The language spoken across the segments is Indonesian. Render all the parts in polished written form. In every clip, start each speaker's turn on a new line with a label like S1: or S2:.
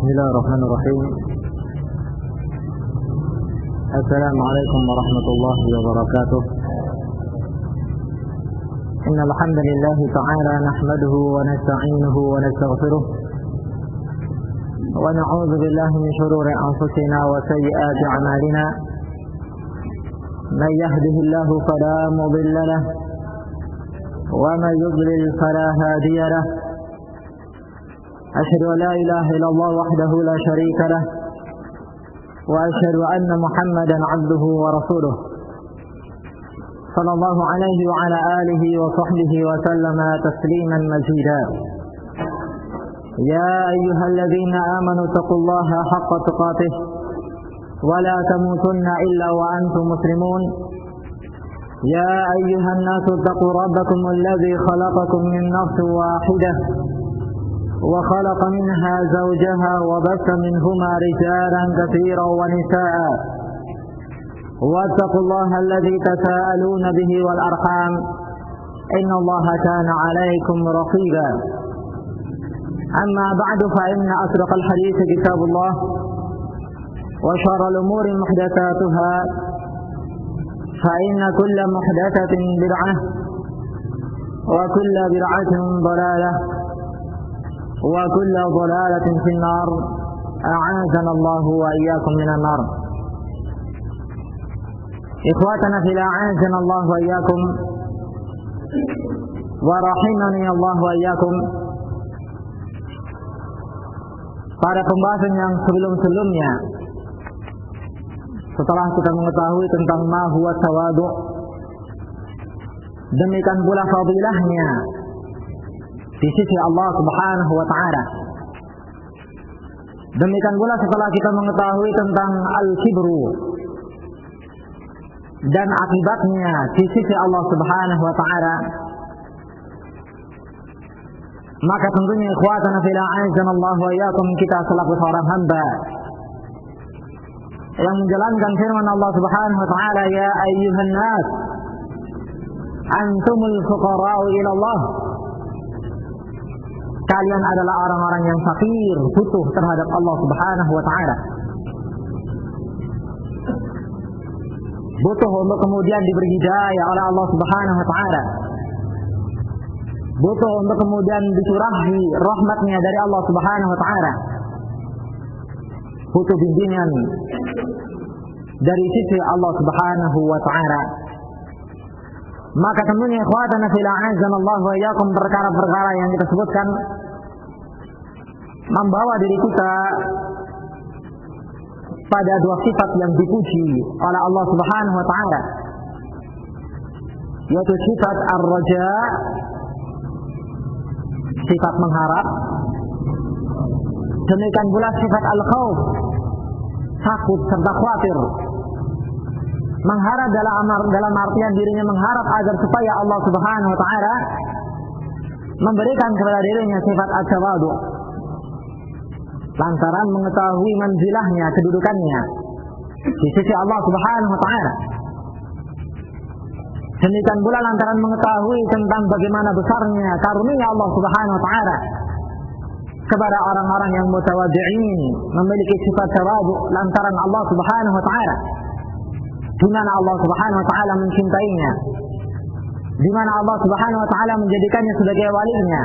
S1: Bismillahirrahmanirrahim. Assalamualaikum warahmatullahi wabarakatuh. Innal hamdalillah ta'ala nahmaduhu wa nasta'inuhu wa nastaghfiruh wa na'udzu billahi min shururi anfusina wa sayyiati a'malina. Man yahdihillahu fala mudilla lahu wa man yudlil fala hadiya lahu. أشهد أن لا إله إلا الله وحده لا شريك له وأشهد أن محمدا عبده ورسوله صلى الله عليه وعلى آله وصحبه وسلم تسليما مزيدا. يا أيها الذين آمنوا اتقوا الله حق تقاته ولا تموتن إلا وأنتم مسلمون. يا أيها الناس اتقوا ربكم الذي خلقكم من نفس واحدة وخلق منها زوجها وبث منهما رجالا كثيرا ونساء واتقوا الله الذي تساءلون به والأرحام إن الله كان عليكم رقيبا. أما بعد فإن أصدق الحديث كتاب الله وشر الأمور محدثاتها فإن كل محدثة بدعة وكل بدعة ضلالة وكل ضلالة في النار. أعاذنا الله وإياكم من النار. إخواتنا في الله أعاذنا الله وإياكم ورحمني الله وإياkum. Pada pembahasan yang sebelum-sebelumnya, setelah kita mengetahui tentang ma huwa tawadu', demikian pula fadilahnya di sisi Allah Subhanahu wa ta'ala. Demikian pula setelah kita mengetahui tentang al-kibru dan akibatnya di sisi Allah Subhanahu wa ta'ala, maka tentunya ikhwatana fillah a'azzanallahu wa iyyakum, kita selaku seorang hamba yang menjalankan firman Allah Subhanahu wa ta'ala, ya ayyuhan nas antumul fuqara'u ila Allah. Kalian adalah orang-orang yang fakir, butuh terhadap Allah Subhanahu wa ta'ala. Butuh untuk kemudian diberi hidayah oleh Allah Subhanahu wa ta'ala. Butuh untuk kemudian dicurahi rahmatnya dari Allah Subhanahu wa ta'ala. Butuh bimbingan dari sisi Allah Subhanahu wa ta'ala. Maka tentunya ikhwatana fillah a'azzanallahu wa iyyakum, perkara-perkara yang kita sebutkan membawa diri kita pada dua sifat yang dipuji oleh Allah Subhanahu wa ta'ala, yaitu sifat ar-raja, sifat mengharap, demikian pula sifat al-khauf, takut serta khawatir. Mengharap dalam artian dirinya mengharap agar supaya Allah Subhanahu wa ta'ala memberikan kepada dirinya sifat at-tawadu', lantaran mengetahui manzilahnya, kedudukannya di sisi Allah Subhanahu wa ta'ala. Demikian pula lantaran mengetahui tentang bagaimana besarnya karunia Allah Subhanahu wa ta'ala kepada orang-orang yang mutawaddi'in, memiliki sifat tawadu' lantaran Allah Subhanahu wa ta'ala, di mana Allah Subhanahu wa ta'ala mencintainya, di mana Allah Subhanahu wa ta'ala menjadikannya sebagai walinya.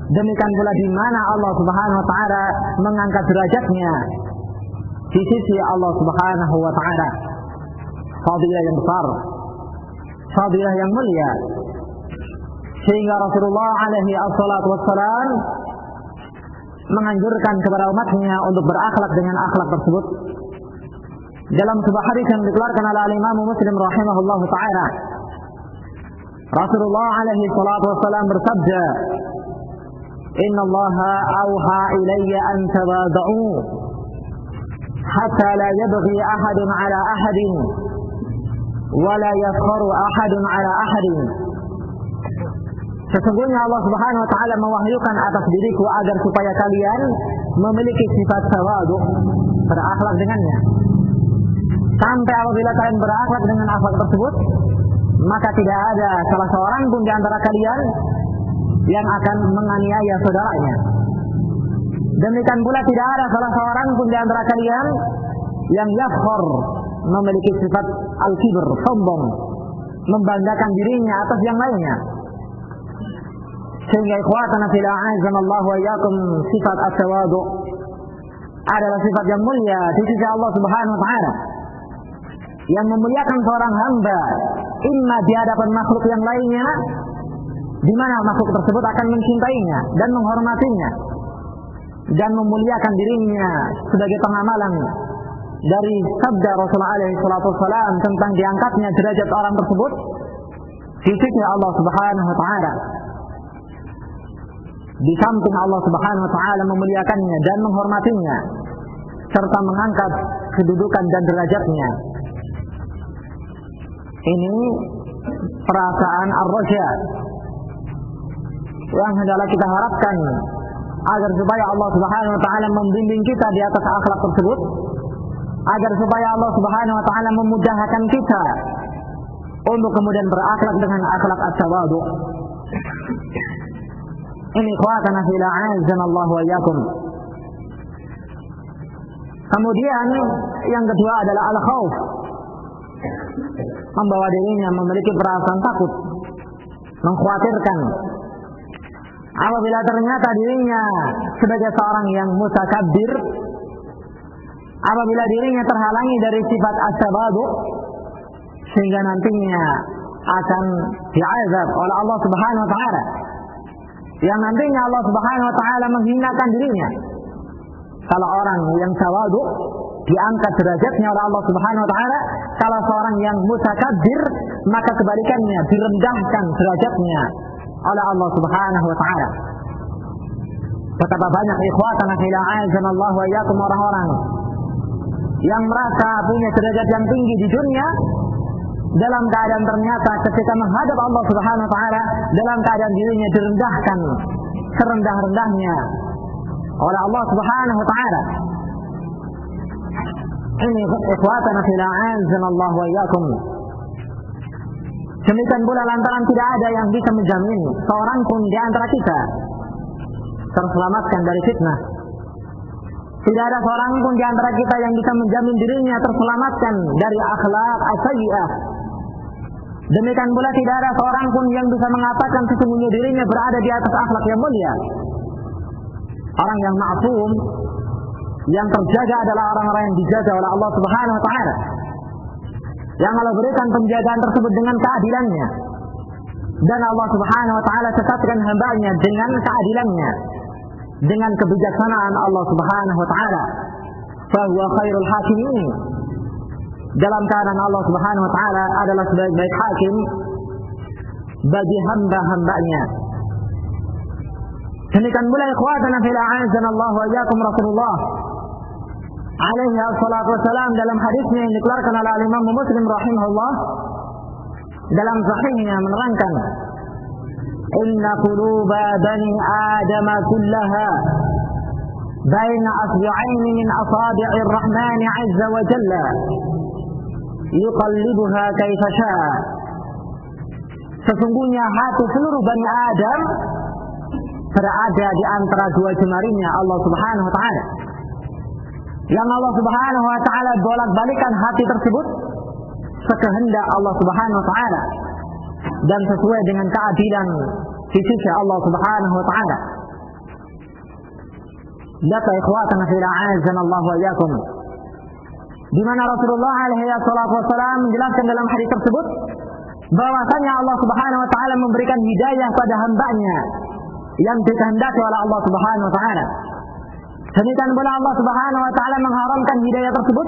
S1: Demikian pula di mana Allah Subhanahu wa ta'ala mengangkat derajatnya di sisi Allah Subhanahu wa ta'ala. Fadilah yang besar, fadilah yang mulia, sehingga Rasulullah alaihi assalatu wassalam menganjurkan kepada umatnya untuk berakhlak dengan akhlak tersebut. Dalam sebuah hadis yang dikeluarkan oleh Imam Muslim rahimahullah ta'ala, Rasulullah alaihi salatu wassalam bersabda, inna allaha awha ilayya an tabada'u hatta la yabghi ahadun ala ahadin wa la yafkharu ahadun ala ahadin. Sesungguhnya Allah Subhanahu wa ta'ala mewahyukan atas diriku agar supaya kalian memiliki sifat tawadu', berakhlak dengannya. Sampai apabila kalian berakhlak dengan akhlak tersebut, maka tidak ada salah seorang pun di antara kalian yang akan menganiaya saudaranya. Demikian pula tidak ada salah seorang pun di antara kalian yang yafkhar, memiliki sifat al-kibr, sombong, membanggakan dirinya atas yang lainnya. Sehingga ikhwatana fil a'azzanallahu wa iyyakum, sifat at-tawadu adalah sifat yang mulia di sisi Allah Subhanahu wa taala, yang memuliakan seorang hamba imma di hadapan makhluk yang lainnya, di mana makhluk tersebut akan mencintainya dan menghormatinya dan memuliakan dirinya sebagai pengamalan dari sabda Rasulullah alaihi salatu wasallam tentang diangkatnya derajat orang tersebut di sisi Allah Subhanahu wa taala. Di samping Allah Subhanahu wa taala memuliakannya dan menghormatinya serta mengangkat kedudukan dan derajatnya. Ini perasaan ar-raja yang hendaklah kita harapkan agar supaya Allah Subhanahu wa taala membimbing kita di atas akhlak tersebut, agar supaya Allah Subhanahu wa taala memudahkan kita untuk kemudian berakhlak dengan akhlak at-tawadu. Ini ikhwatana fil a'azzanallahu wa iyyakum. Kemudian yang kedua adalah al-khauf, membawa dirinya memiliki perasaan takut, mengkhawatirkan apabila ternyata dirinya sebagai seorang yang mutakabbir, apabila dirinya terhalangi dari sifat at-tawadu, sehingga nantinya akan diazab oleh Allah Subhanahu wa taala, yang nantinya Allah Subhanahu wa taala menghinakan dirinya. Kalau orang yang tawadu diangkat derajatnya oleh Allah Subhanahu wa taala, kalau seorang yang mutakabbir maka kebalikannya, direndahkan derajatnya oleh Allah Subhanahu wa taala. Betapa banyak ikhwatana fil a'azzanallahu wa iyyakum orang-orang yang merasa punya derajat yang tinggi di dunia, dalam keadaan ternyata ketika menghadap Allah Subhanahu wa taala dalam keadaan dirinya direndahkan serendah-rendahnya oleh Allah Subhanahu wa taala. Ini ikhwatana fil a'azzanallahu wa iyyakum. Demikian pula lantaran tidak ada yang bisa menjamin seorang pun di antara kita terselamatkan dari fitnah. Tidak ada seorang pun di antara kita yang bisa menjamin dirinya terselamatkan dari akhlak as-sayyi'ah. Demikian pula tidak ada seorang pun yang bisa mengatakan sesungguhnya dirinya berada di atas akhlak yang mulia. Orang yang ma'sum, yang terjaga adalah orang-orang yang dijaga oleh Allah Subhanahu wa taala, yang Allah berikan penjagaan tersebut dengan keadilannya, dan Allah Subhanahu wa taala tetapkan hamba-Nya dengan keadilannya, dengan kebijaksanaan Allah Subhanahu wa taala. Fa huwa khairul hakimin. Dalam keadaan Allah Subhanahu wa taala adalah sebaik-baik hakim bagi hamba-hambanya. Demikian pula ikhwatana fil a'azzanallahu wa iyyakum Rasulullah alaihi wassalatu wassalam dalam hadisnya yang dikeluarkan oleh Imam Muslim rahimahullah dalam sahihnya menerangkan, inna quluba bani Adam kullaha baina asbi'aini min asabi'ir rahman 'azza wa jalla yuqallibuha kaifa syaa. Sesungguhnya hati seluruh Bani Adam berada di antara dua jemarinya Allah Subhanahu wa taala, yang Allah Subhanahu wa taala bolak-balikan hati tersebut sekehendak Allah Subhanahu wa taala dan sesuai dengan keadilan di sisi Allah Subhanahu wa taala. Data ikhwatana fil a'azzanallahu wa iyyakum, di mana Rasulullah alaihi wasallam menjelaskan dalam hadis tersebut bahwasanya Allah Subhanahu wa taala memberikan hidayah pada hamba-Nya yang dikehendaki oleh Allah Subhanahu wa taala. Demikian pula Allah Subhanahu wa taala mengharamkan hidayah tersebut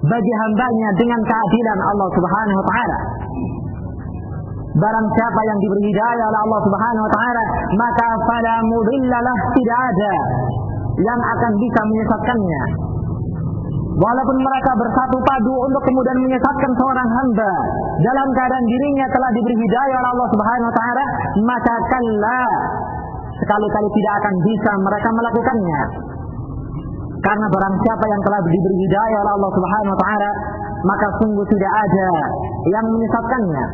S1: bagi hamba-Nya dengan keadilan Allah Subhanahu wa taala. Barang siapa yang diberi hidayah oleh Allah Subhanahu wa taala, maka fala mudhillalah, tidak ada yang akan bisa menyesatkannya. Walaupun mereka bersatu padu untuk kemudian menyesatkan seorang hamba dalam keadaan dirinya telah diberi hidayah oleh Allah Subhanahu wa taala, maka kalla, sekali-kali tidak akan bisa mereka melakukannya. Karena barang siapa yang telah diberi hidayah oleh Allah Subhanahu wa taala, maka sungguh tidak ada yang menyesatkannya.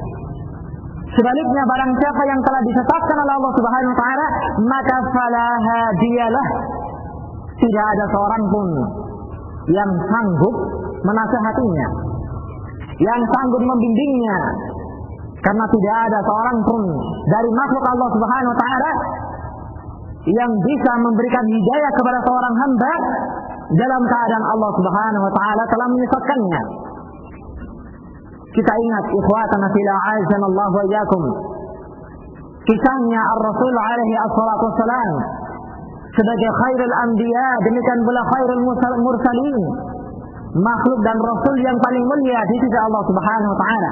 S1: Sebaliknya barang siapa yang telah disesatkan oleh Allah Subhanahu wa taala, maka fala hadiyalah, tidak ada seorang pun yang sanggup menasihatinya, yang sanggup membimbingnya, karena tidak ada seorang pun dari makhluk Allah Subhanahu wa taala yang bisa memberikan hidayah kepada seorang hamba dalam keadaan Allah Subhanahu wa taala telah menyesatkannya. Kita ingat ikhwatana fillah azanallahu wa iyyakum, kisahnya Ar-Rasul alaihi assalatu wassalam sebagai khairul anbiya, demikian pula khairul mursalin, makhluk dan rasul yang paling mulia di sisi Allah Subhanahu wa taala.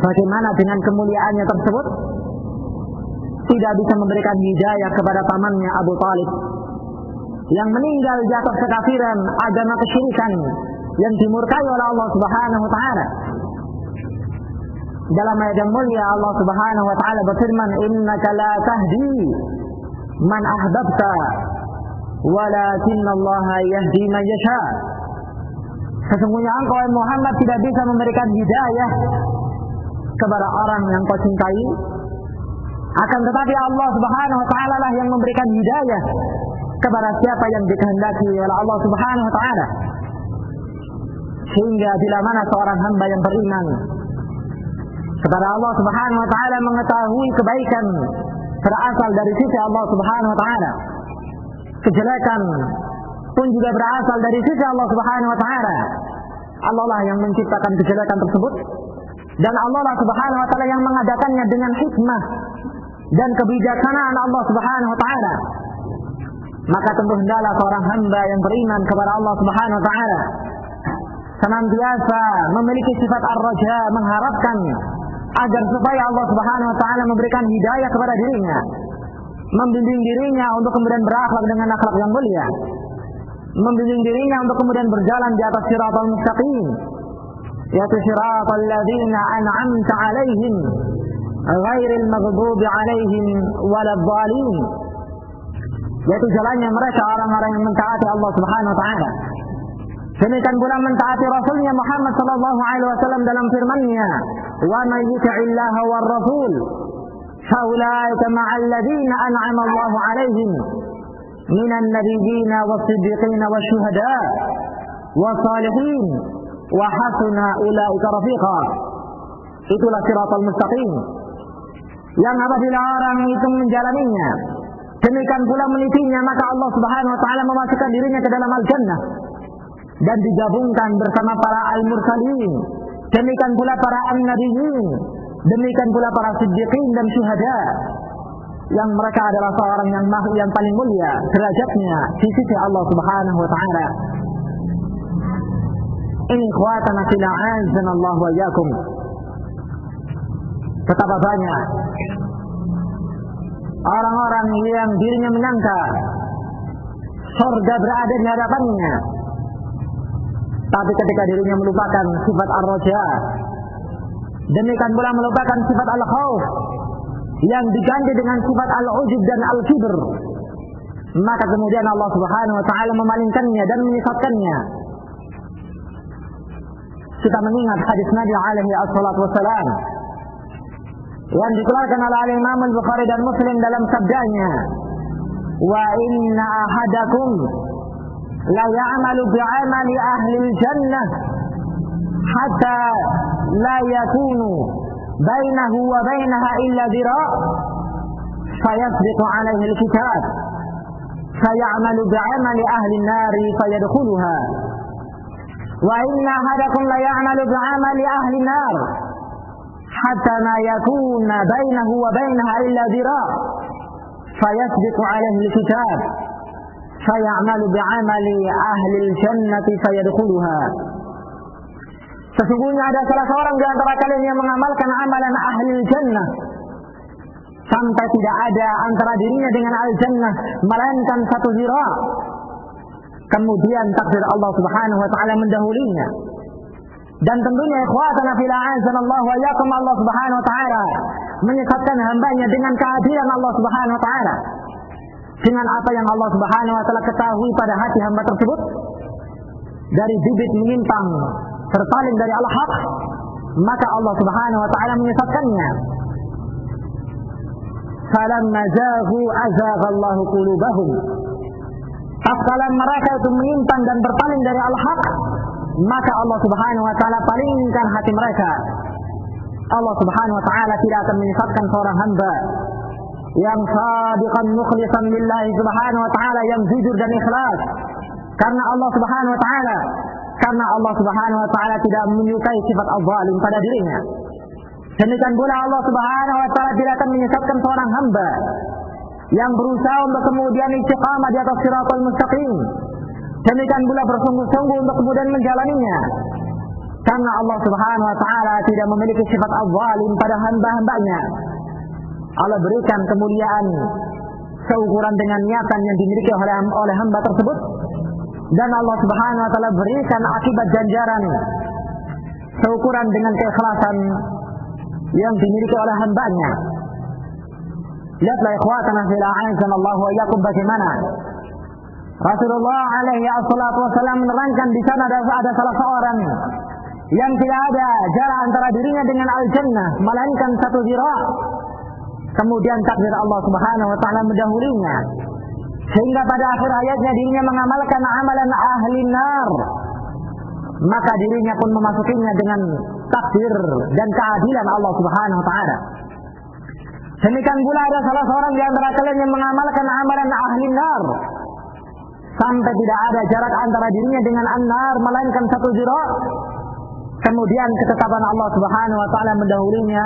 S1: Bagaimana dengan kemuliaannya tersebut tidak bisa memberikan hidayah kepada pamannya Abu Talib yang meninggal di atas kekafiran, agama kesyirikan yang dimurkai oleh Allah Subhanahu wa taala. Dalam ayat yang mulia Allah Subhanahu wa taala berfirman, "Innaka la tahdi man ahbabta, walakinallaha yahdi man yasha." Sesungguhnya engkau Muhammad tidak bisa memberikan hidayah kepada orang yang kau cintai, akan tetapi Allah Subhanahu wa taala lah yang memberikan hidayah kepada siapa yang dikehendaki oleh Allah Subhanahu wa taala. Sehingga bila mana seorang hamba yang beriman kepada Allah Subhanahu wa taala mengetahui kebaikan berasal dari sisi Allah Subhanahu wa taala, kejelekan pun juga berasal dari sisi Allah Subhanahu wa taala. Allah lah yang menciptakan kejelekan tersebut, dan Allah lah Subhanahu wa taala yang mengadakannya dengan hikmah dan kebijaksanaan Allah Subhanahu wa taala. Maka tentu hendaklah seorang hamba yang beriman kepada Allah Subhanahu wa taala senantiasa memiliki sifat ar-raja, mengharapkan agar supaya Allah Subhanahu wa taala memberikan hidayah kepada dirinya, membimbing dirinya untuk kemudian berakhlak dengan akhlak yang mulia, membimbing dirinya untuk kemudian berjalan di atas siratal mustaqim, yaitu siratal ladzina an'amta 'alaihim ghairil maghdubi 'alaihim waladhdallin, yaitu jalannya mereka orang-orang yang mentaati Allah Subhanahu wa taala. Demikian pula mentaati Rasulnya Muhammad sallallahu alaihi wasallam dalam firman-Nya, "Wa may yuti'illaha war rasul faulaika ma'al ladzina an'ama Allahu 'alaihim minan nabiyyin was-siddiqin wasyuhada' was-salihin wa hasuna ulaika rafiqa." Itulah siratal mustaqim yang apabila orang itu menjalaninya, demikian pula menitinya, maka Allah Subhanahu wa taala memasukkan dirinya ke dalam al-jannah dan digabungkan bersama para al-mursalin, demikian pula para an-nabiyyin, demikian pula para siddiqin dan syuhada, yang mereka adalah seorang yang paling mulia derajatnya di sisi Allah Subhanahu wa taala. Ini ikhwatana fillah azanallahu wa iyyakum, betapa banyak orang-orang yang dirinya menyangka surga berada di hadapannya, tapi ketika dirinya melupakan sifat ar-raja, demikian pula melupakan sifat al-khauf yang diganti dengan sifat al-ujub dan al-kibr, maka kemudian Allah Subhanahu wa taala memalingkannya dan menyesatkannya. Kita mengingat hadis Nabi alaihi assalatu wassalam yang dikeluarkan oleh Imam Al-Bukhari dan Muslim dalam sabdanya, "Wa inna ahadakum la ya'malu bi'amali ahli al-jannah hatta la yakunu bainahu wa bainaha illa dhira' fayasbiqu 'alaihi al-kitab fay'amalu bi'amali ahli an-nari fayadkhuluha wa inna ahadakum la ya'malu bi'amali ahli an-nar hatta ma yakuna bainahu wa bainaha illa dhira' fayasbiqu 'alaihi al-kitab fay'amalu bi'amali ahli al-jannati fayadkhuluha." Sesungguhnya ada salah seorang di antara kalian yang mengamalkan amalan ahli al-jannah sampai tidak ada antara dirinya dengan al-jannah melainkan satu zira', kemudian takdir Allah Subhanahu wa taala mendahulinya. Dan tentunya ikhwatana fillah azanallahu wa iyyakum, Allah Subhanahu wa taala menyesatkan hambanya dengan keadilan Allah Subhanahu wa taala, dengan apa yang Allah Subhanahu wa taala ketahui pada hati hamba tersebut dari bibit menyimpang terpaling dari al-haq, maka Allah Subhanahu wa taala menyesatkannya. Falamma zaghu azagha Allahu qulubahum tatkala mereka itu menyimpang dan berpaling dari al-haq, maka Allah Subhanahu wa taala palingkan hati mereka. Allah Subhanahu wa taala tidak akan menyesatkan seorang hamba yang shadiqan mukhlishan lillahi Subhanahu wa taala, yang jujur dan ikhlas karena Allah Subhanahu wa taala. Karena Allah Subhanahu wa taala tidak menyukai sifat al-zalim pada dirinya. Demikian pula Allah Subhanahu wa taala tidak akan menyesatkan seorang hamba yang berusaha untuk kemudian istiqamah di atas shiratal mustaqim. Demikian pula bersungguh-sungguh untuk kemudian menjalaninya. Karena Allah Subhanahu wa taala tidak memiliki sifat al-zalim pada hamba-hambanya. Allah berikan kemuliaan seukuran dengan niatan yang dimiliki oleh hamba tersebut, dan Allah Subhanahu wa taala berikan akibat ganjaran seukuran dengan keikhlasan yang dimiliki oleh hambanya. Lihatlah ikhwatana fillah, a'azzanallahu wa iyyakum, bagaimana Rasulullah alaihi wassalatu wassalam menerangkan di sana ada salah seorang yang tidak ada jarak antara dirinya dengan al-jannah melainkan satu zira'. Kemudian takdir Allah Subhanahu wa taala mendahulinya, sehingga pada akhir hayatnya dirinya mengamalkan amalan ahli nar, maka dirinya pun memasukinya dengan takdir dan keadilan Allah Subhanahu wa taala. Demikian pula ada salah seorang di antara kalian yang mengamalkan amalan ahli nar sampai tidak ada jarak antara dirinya dengan an-nar melainkan satu zira'. Kemudian ketetapan Allah Subhanahu wa taala mendahulinya,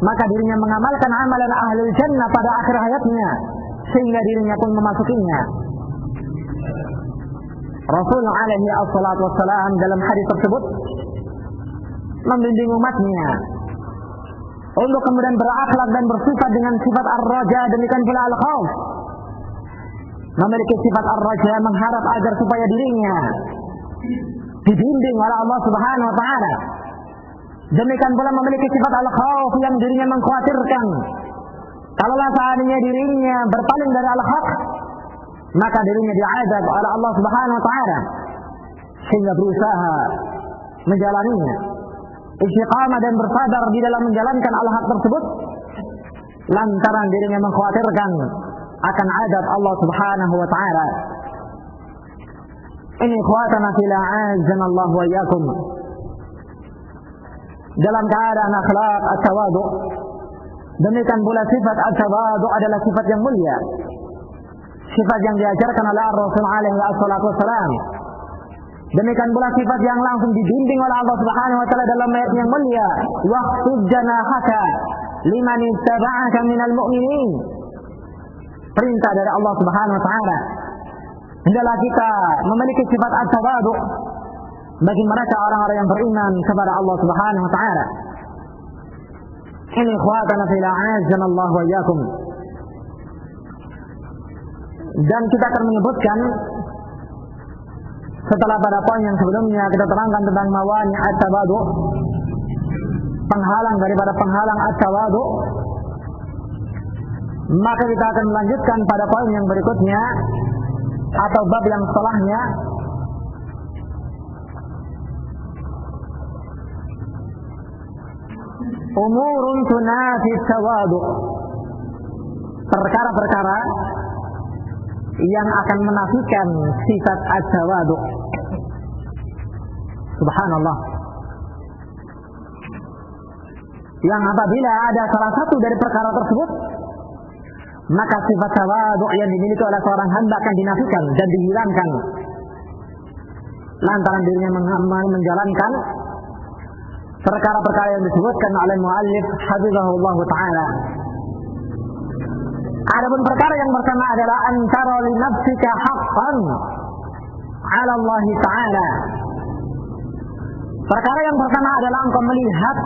S1: maka dirinya mengamalkan amalan ahli jannah pada akhir hayatnya, sehingga dirinya pun memasukinya. Rasul alaihi wassalatu wassalam dalam hadis tersebut membimbing umatnya untuk kemudian berakhlak dan bersifat dengan sifat ar-raja, demikian pula al-khauf, memiliki sifat ar-raja, mengharap agar supaya dirinya dibimbing oleh Allah Subhanahu wa taala. Demikian pula memiliki sifat al-khauf, yang dirinya mengkhawatirkan kalaulah seandainya dirinya berpaling dari al-haq, maka dirinya diazab oleh Allah Subhanahu wa taala, sehingga berusaha menjalaninya, istiqamah dan bersabar di dalam menjalankan al-haq tersebut, lantaran dirinya mengkhawatirkan akan azab Allah Subhanahu wa taala. Ini ikhwatana fillah, a'azzanallahu wa iyyakum, dalam keadaan akhlak at-tawadu. Demikian pula sifat at-tawadu adalah sifat yang mulia, sifat yang diajarkan oleh Rasul alaihi wassalatu wassalam. Demikian pula sifat yang langsung dibimbing oleh Allah Subhanahu wa taala dalam ayat yang mulia, waqtud janahaka liman ittaba'aka minal mu'minin. Perintah dari Allah Subhanahu wa taala, hendaklah kita memiliki sifat at-tawadu bagi mereka orang-orang yang beriman kepada Allah Subhanahu wa taala. Ini ikhwatana fillah, a'azzanallahu wa iyyakum. Dan kita akan menyebutkan setelah pada poin yang sebelumnya kita terangkan tentang mawani at-tawadu, penghalang daripada penghalang at-tawadu, maka kita akan melanjutkan pada poin yang berikutnya atau bab yang setelahnya, umurun tunafi tawadu, perkara-perkara yang akan menafikan sifat at-tawadu. Subhanallah, yang apabila ada salah satu dari perkara tersebut, maka sifat tawadu yang dimiliki oleh seorang hamba akan dinafikan dan dihilangkan lantaran dirinya menjalankan perkara-perkara yang disebutkan oleh muallif hafizahullah taala. Adapun perkara yang pertama adalah antara li nafsika haqqan 'ala Allah taala. Perkara yang pertama adalah engkau melihat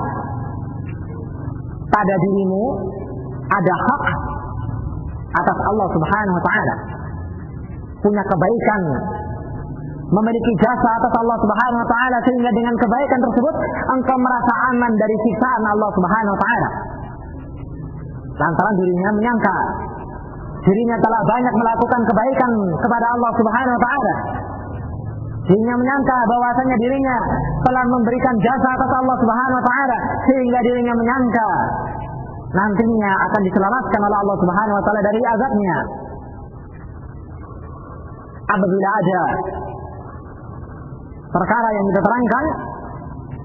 S1: pada dirimu ada hak atas Allah Subhanahu wa taala, punya kebaikan, memiliki jasa atas Allah Subhanahu wa taala, sehingga dengan kebaikan tersebut engkau merasa aman dari siksaan Allah Subhanahu wa taala. Lantaran dirinya menyangka dirinya telah banyak melakukan kebaikan kepada Allah Subhanahu wa taala, sehingga menyangka bahwasanya dirinya telah memberikan jasa atas Allah Subhanahu wa taala, sehingga dirinya menyangka nantinya akan diselamatkan oleh Allah Subhanahu wa taala dari azabnya. apabila ada perkara yang kita terangkan,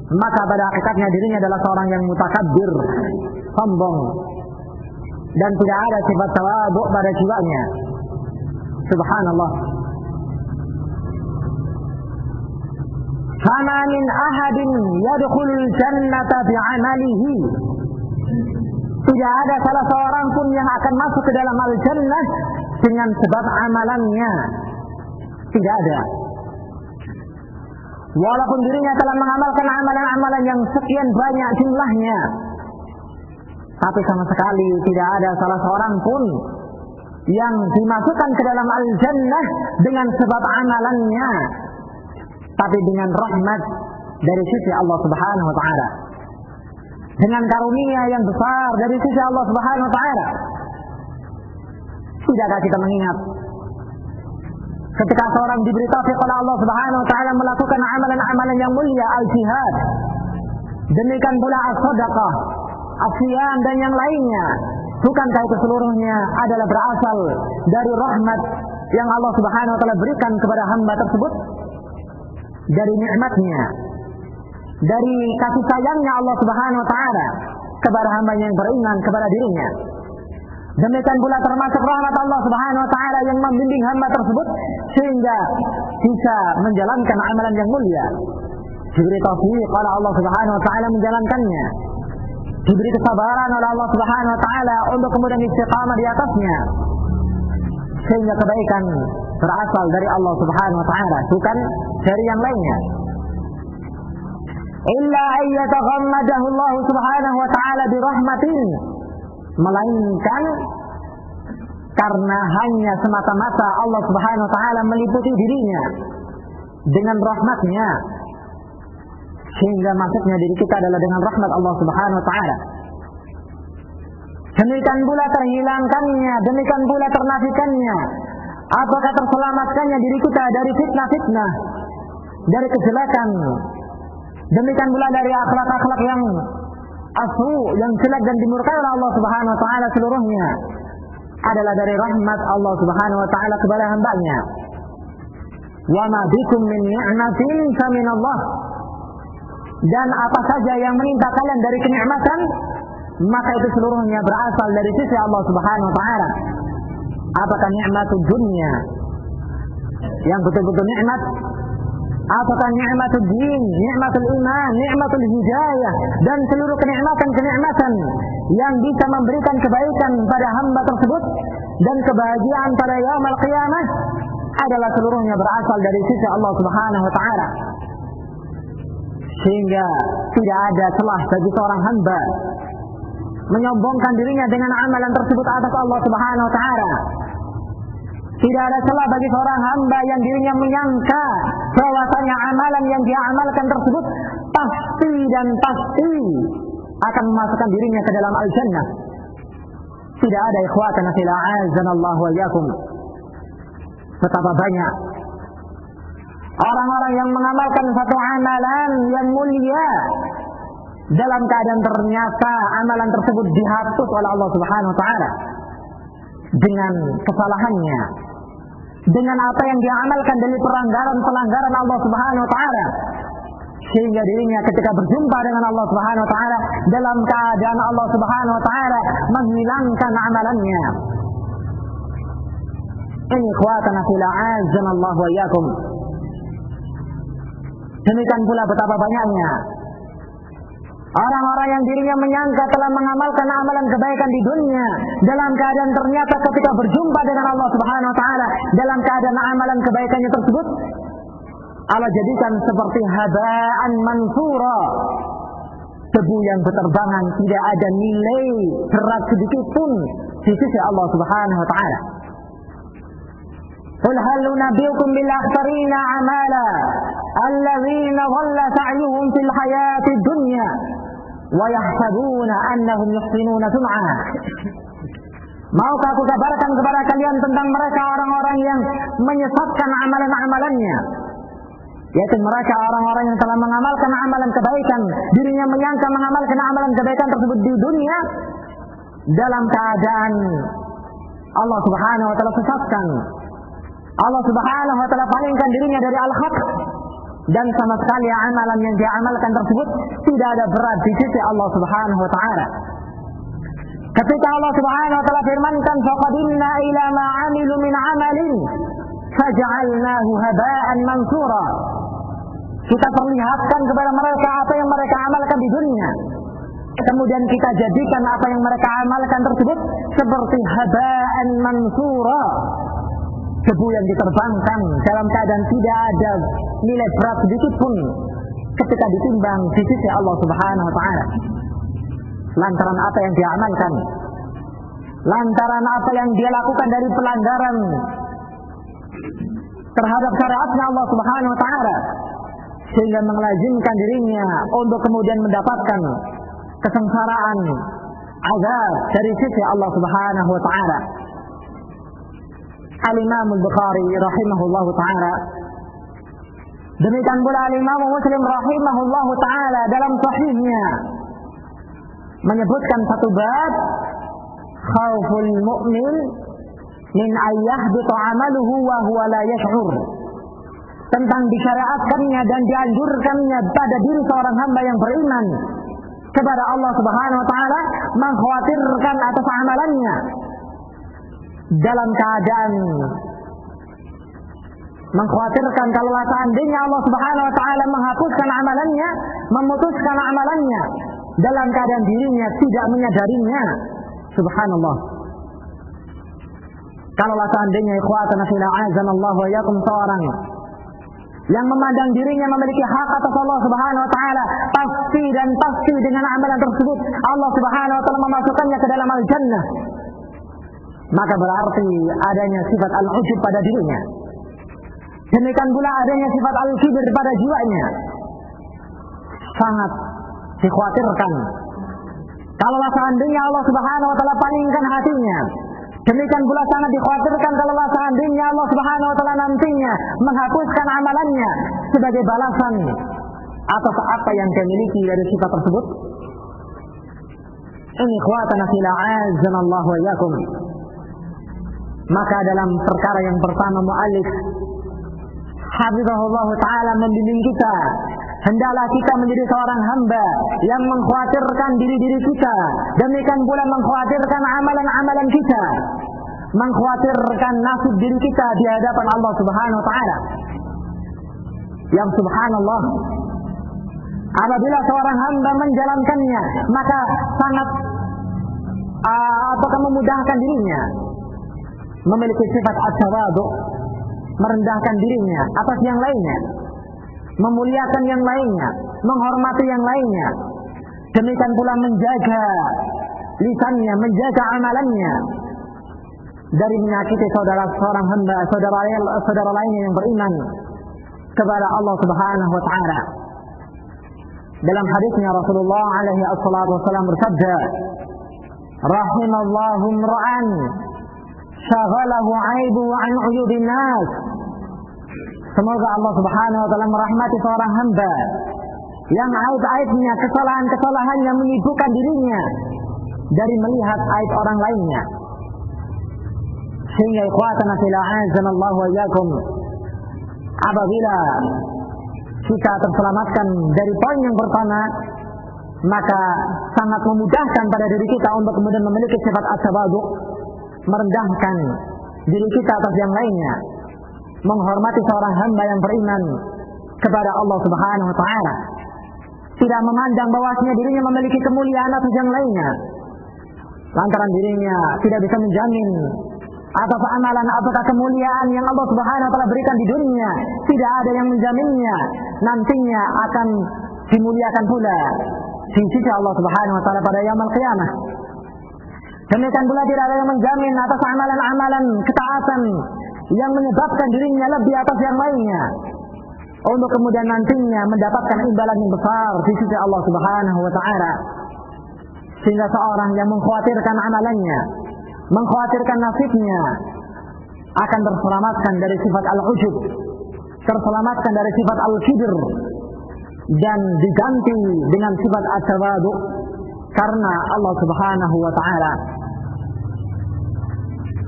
S1: maka pada hakikatnya dirinya adalah seorang yang mutakabbir, sombong, dan tidak ada sifat tawadhu pada jiwanya. Subhanallah. Fama min ahadin yadkhulul jannata bi'amalihi. Tidak ada salah seorang pun yang akan masuk ke dalam al-jannah dengan sebab amalannya. Tidak ada. Walaupun dirinya telah mengamalkan amalan-amalan yang sekian banyak jumlahnya, tapi sama sekali tidak ada salah seorang pun yang dimasukkan ke dalam al-jannah dengan sebab amalannya, tapi dengan rahmat dari sisi Allah Subhanahu wa taala, dengan karunia yang besar dari sisi Allah Subhanahu wa taala. Tidakkah kita mengingat ketika seorang diberi taufik oleh Allah Subhanahu wa taala melakukan amalan-amalan yang mulia, al-jihad, demikian pula as-shadaqah, as-siyam, dan yang lainnya, bukankah itu seluruhnya adalah berasal dari rahmat yang Allah Subhanahu wa taala berikan kepada hamba tersebut, dari nikmatnya, dari kasih sayangnya Allah Subhanahu wa taala kepada hamba yang beriman kepada dirinya. Demikian pula termasuk rahmat Allah Subhanahu wa taala yang membimbing hamba tersebut sehingga bisa menjalankan amalan yang mulia. Diberi taufik oleh Allah Subhanahu wa taala menjalankannya. Diberi kesabaran oleh Allah Subhanahu wa taala untuk kemudian istiqamah di atasnya. Sehingga kebaikan berasal dari Allah Subhanahu wa taala, bukan dari yang lainnya. Illa ayyataghammadahu Allah Subhanahu wa taala bi rahmatin, melainkan karena hanya semata-mata Allah Subhanahu wa taala meliputi dirinya dengan rahmatnya, sehingga masuknya diri kita adalah dengan rahmat Allah Subhanahu wa taala. Demikian pula terhilangkannya, demikian pula ternafikannya, apakah terselamatkannya diri kita dari fitnah-fitnah, dari kejelekan, demikian pula dari akhlak-akhlak yang asu, yang jelek dan dimurkai oleh Allah Subhanahu wa taala, seluruhnya adalah dari rahmat Allah Subhanahu wa taala kepada hambanya. Wa ma bikum min ni'matin faminallah. Dan apa saja yang menimpa kalian dari kenikmatan, maka itu seluruhnya berasal dari sisi Allah Subhanahu wa taala. Apakah nikmatul dunia yang betul-betul nikmat, apakah nikmatul din, nikmatul iman, nikmatul hidayah, dan seluruh kenikmatan-kenikmatan yang bisa memberikan kebaikan pada hamba tersebut dan kebahagiaan pada yaumul qiyamah, adalah seluruhnya berasal dari sisi Allah Subhanahu wa taala. Sehingga tidak ada celah bagi seorang hamba menyombongkan dirinya dengan amalan tersebut atas Allah Subhanahu wa taala. Tidak ada celah bagi seorang hamba yang dirinya menyangka bahwasanya amalan yang dia amalkan tersebut pasti dan pasti akan memasukkan dirinya ke dalam al-jannah. Tidak ada, ikhwatana fil a'azzanallahu wa iyyakum. Betapa banyak orang-orang yang mengamalkan satu amalan yang mulia, dalam keadaan ternyata amalan tersebut dihapus oleh Allah Subhanahu wa taala dengan kesalahannya, dengan apa yang dia amalkan dari pelanggaran Allah Subhanahu wa taala, sehingga dirinya ketika berjumpa dengan Allah Subhanahu wa taala dalam keadaan Allah Subhanahu wa taala menghilangkan amalannya. Ini ikhwatana fil a'azzanallahu wa iyyakum. Demikian pula betapa banyaknya orang-orang yang dirinya menyangka telah mengamalkan amalan kebaikan di dunia, dalam keadaan ternyata ketika berjumpa dengan Allah Subhanahu wa taala dalam keadaan amalan kebaikannya tersebut Allah jadikan seperti haba'an mansura, debu yang berterbangan, tidak ada nilai berat sedikit pun di sisi Allah Subhanahu wa taala. Qul hal nunabbiukum bil akhsarina amala alladzina dhalla sa'yuhum fil hayatid dunya wa yahsabuna annahum yuhsinuna sun'a. Maukah aku kabarkan kepada kalian tentang mereka orang-orang yang menyesatkan amalan-amalannya, yaitu mereka orang-orang yang telah mengamalkan amalan kebaikan, dirinya menyangka mengamalkan amalan kebaikan tersebut di dunia dalam keadaan Allah Subhanahu wa taala sesatkan, Allah Subhanahu wa taala palingkan dirinya dari al-haq, dan sama sekali amalan yang dia amalkan tersebut tidak ada berat di sisi Allah Subhanahu wa taala. Ketika Allah Subhanahu wa taala firmankan, faqadimna ila ma 'amilu min 'amalin faj'alnahu haba'an mansura. Kita perlihatkan kepada mereka apa yang mereka amalkan di dunia, kemudian kita jadikan apa yang mereka amalkan tersebut seperti haba'an mansura, debu yang diterbangkan dalam keadaan tidak ada nilai berat sedikit pun ketika ditimbang di sisi Allah Subhanahu wa taala. Lantaran apa yang dia amalkan, lantaran apa yang dia lakukan dari pelanggaran terhadap syariatnya Allah Subhanahu wa taala, sehingga melazimkan dirinya untuk kemudian mendapatkan kesengsaraan, azab dari sisi Allah Subhanahu wa taala. Al-Imam Al-Bukhari rahimahullahu taala, demikian pula Al-Imam Muslim rahimahullahu taala dalam sahihnya menyebutkan satu bab, khauful mu'min min ayyahbita 'amaluhu wa huwa la yash'ur, tentang disyariatkannya dan dianjurkannya pada diri seorang hamba yang beriman kepada Allah Subhanahu wa taala mengkhawatirkan atas amalannya dalam keadaan mengkhawatirkan kalau seandainya Allah Subhanahu wa taala menghapuskan amalannya, memutuskan amalannya dalam keadaan dirinya tidak menyadarinya. Subhanallah. Kalau seandainya ikhwatana fillah azanallahu wa iyyakum seorang yang memandang dirinya memiliki hak atas Allah Subhanahu wa taala, pasti dengan amalan tersebut Allah Subhanahu wa taala memasukkannya ke dalam al-jannah, maka berarti adanya sifat al-ujub pada dirinya. Demikian pula adanya sifat al-kibir pada jiwanya. Sangat dikhawatirkan kalau seandainya Allah Subhanahu wa taala palingkan hatinya. Demikian pula sangat dikhawatirkan kalau seandainya Allah Subhanahu wa taala nantinya menghapuskan amalannya sebagai balasan atas apa yang dia miliki dari sifat tersebut. Ini ikhwatana fillah azanallahu wa iyyakum. Maka dalam perkara yang pertama muallif hafizahullah taala membimbing kita, hendaklah kita menjadi seorang hamba yang mengkhawatirkan diri-diri kita, demikian pula mengkhawatirkan amalan-amalan kita, mengkhawatirkan nasib diri kita di hadapan Allah Subhanahu wa taala. Yang subhanallah, apabila seorang hamba menjalankannya, maka sangat apakah memudahkan dirinya memiliki sifat at-tawadu, merendahkan dirinya atas yang lainnya, memuliakan yang lainnya, menghormati yang lainnya. Demikian pula menjaga lisannya, menjaga amalannya dari menyakiti seorang hamba, saudara lainnya yang beriman kepada Allah Subhanahu wa taala. Dalam hadisnya Rasulullah alaihi wasallam bersabda, rahimallahu imra'an syaghalahu 'aibuhu 'an 'uyubin nas. Semoga Allah Subhanahu wa taala merahmati seorang hamba yang aib-aibnya, kesalahan-kesalahannya menyibukkan dirinya dari melihat aib orang lainnya. Sehingga ikhwatana fillah azanallahu wa iyyakum, apabila kita terselamatkan dari poin yang pertama, maka sangat memudahkan pada diri kita untuk kemudian memiliki sifat at-tawadu, merendahkan diri kita atas yang lainnya, menghormati seorang hamba yang beriman kepada Allah Subhanahu wa taala, tidak memandang bahwasanya dirinya memiliki kemuliaan atas yang lainnya, lantaran dirinya tidak bisa menjamin atas amalan apakah kemuliaan yang Allah Subhanahu wa taala berikan di dunia, tidak ada yang menjaminnya nantinya akan dimuliakan pula di sisi Allah Subhanahu wa taala pada yaumul qiyamah. Demikian pula tidak ada yang menjamin atas amalan-amalan ketaatan yang menyebabkan dirinya lebih atas yang lainnya untuk kemudian nantinya mendapatkan imbalan yang besar di sisi Allah Subhanahu wa taala. Sehingga seorang yang mengkhawatirkan amalannya, mengkhawatirkan nasibnya, akan terselamatkan dari sifat al-ujub, terselamatkan dari sifat al-kibir, dan diganti dengan sifat at-tawadu karena Allah Subhanahu wa taala.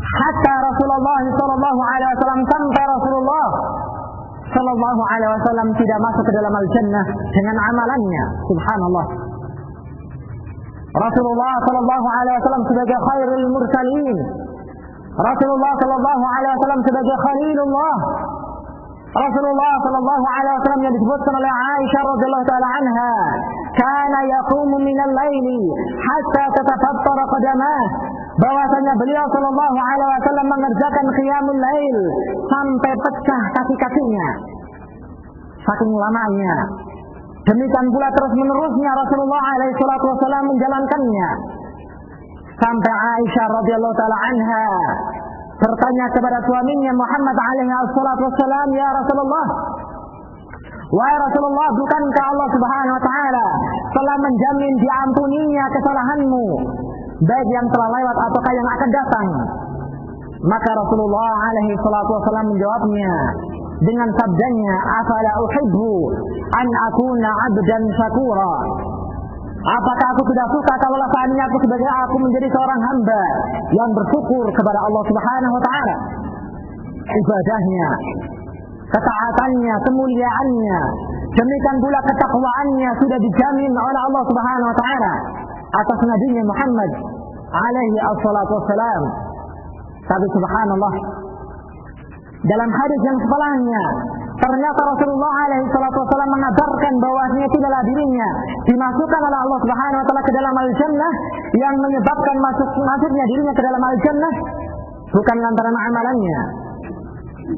S1: Hatta Rasulullah sallallahu alaihi wasallam sampai sallallahu alaihi wasallam tidak masuk ke dalam al-jannah dengan amalannya. Subhanallah. Rasulullah sallallahu alaihi wasallam sebagai khairul mursalin. Rasulullah sallallahu alaihi wasallam sebagai khalilullah. Rasulullah sallallahu alaihi wasallam yang disebutkan oleh Aisyah radhiyallahu taala anha, kana yaqumu minal laili hatta tatafattara qadamah. Bahwasanya beliau sallallahu alaihi wasallam mengerjakan qiyamul lail sampai pecah kaki-kakinya. Saking lamanya. Demikian pula terus menerusnya Rasulullah alaihi salatu wasallam menjalankannya. Sampai Aisyah radhiyallahu taala anha bertanya kepada suaminya Muhammad alaihi salatu wasallam, "Ya Rasulullah, wahai Rasulullah, bukankah Allah Subhanahu wa taala telah menjamin diampuninya kesalahanmu, baik yang telah lewat ataukah yang akan datang?" Maka Rasulullah alaihi salatu wasallam menjawabnya dengan sabdanya, "Afala uhibbu an akuna 'abdan syakura?" Apakah aku tidak suka kalau seandainya aku menjadi seorang hamba yang bersyukur kepada Allah Subhanahu wa taala. Ibadahnya, ketaatannya, kemuliaannya, demikian pula ketakwaannya sudah dijamin oleh Allah Subhanahu wa taala atas nabinya Muhammad alaihi assalatu wassalam. Tapi subhanallah, dalam hadis yang sebelumnya ternyata Rasulullah alaihi salatu wasallam mengabarkan bahwasanya tidaklah dirinya dimasukkan oleh Allah Subhanahu wa taala ke dalam al-jannah, yang menyebabkan masuknya dirinya ke dalam al-jannah bukan lantaran amalannya,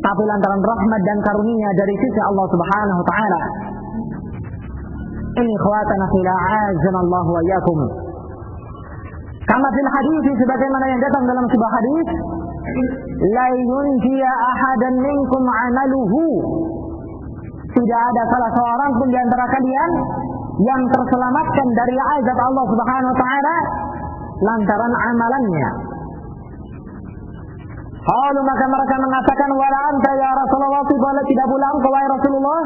S1: tapi lantaran rahmat dan karunia dari sisi Allah Subhanahu wa taala. Ini ikhwatana fillah, azanallahu wa iyyakum. Kama fil hadis, sebagaimana yang datang dalam sebuah hadis, la yunjiya ahadan minkum amaluhu. Tidak ada salah seorang pun di antara kalian yang terselamatkan dari azab Allah Subhanahu wa taala lantaran amalannya. Lalu maka mereka mengatakan, "Wala anta ya Rasulullah, tidak pula engkau wahai Rasulullah?"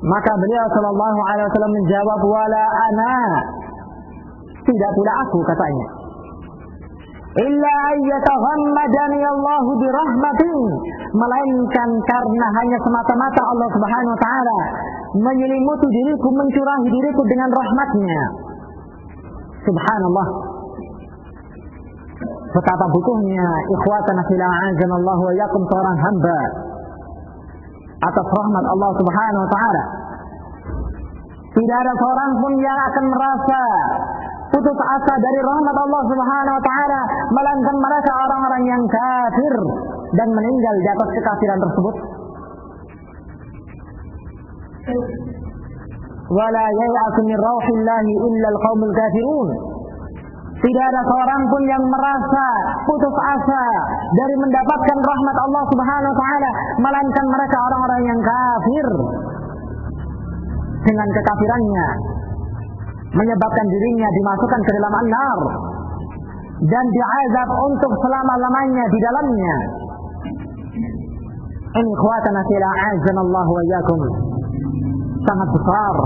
S1: Maka beliau sallallahu alaihi wasallam menjawab, "Wala ana." Tidak pula aku, katanya. Illa ayyataghammadani Allahu birahmatin, melainkan karena hanya semata-mata Allah Subhanahu wa taala menyelimuti diriku, mencurahi diriku dengan rahmatnya. Subhanallah. Betapa butuhnya ikhwatana fillah, azanallahu wa iyyakum, seorang hamba atas rahmat Allah Subhanahu wa taala. Tidak ada seorang pun yang akan merasa putus asa dari rahmat Allah Subhanahu wa taala melainkan mereka orang-orang yang kafir dan meninggal di atas kekafiran tersebut. Wala ya'asu min rauhillahi illa al-qaumul kafirun. Tidak ada seorang pun yang merasa putus asa dari mendapatkan rahmat Allah Subhanahu wa taala melainkan mereka orang-orang yang kafir dengan kekafirannya, menyebabkan dirinya dimasukkan ke dalam an-nar dan diazab untuk selama-lamanya di dalamnya. Ini ikhwatana fillah, azanallahu wa iyyakum, sangat besar.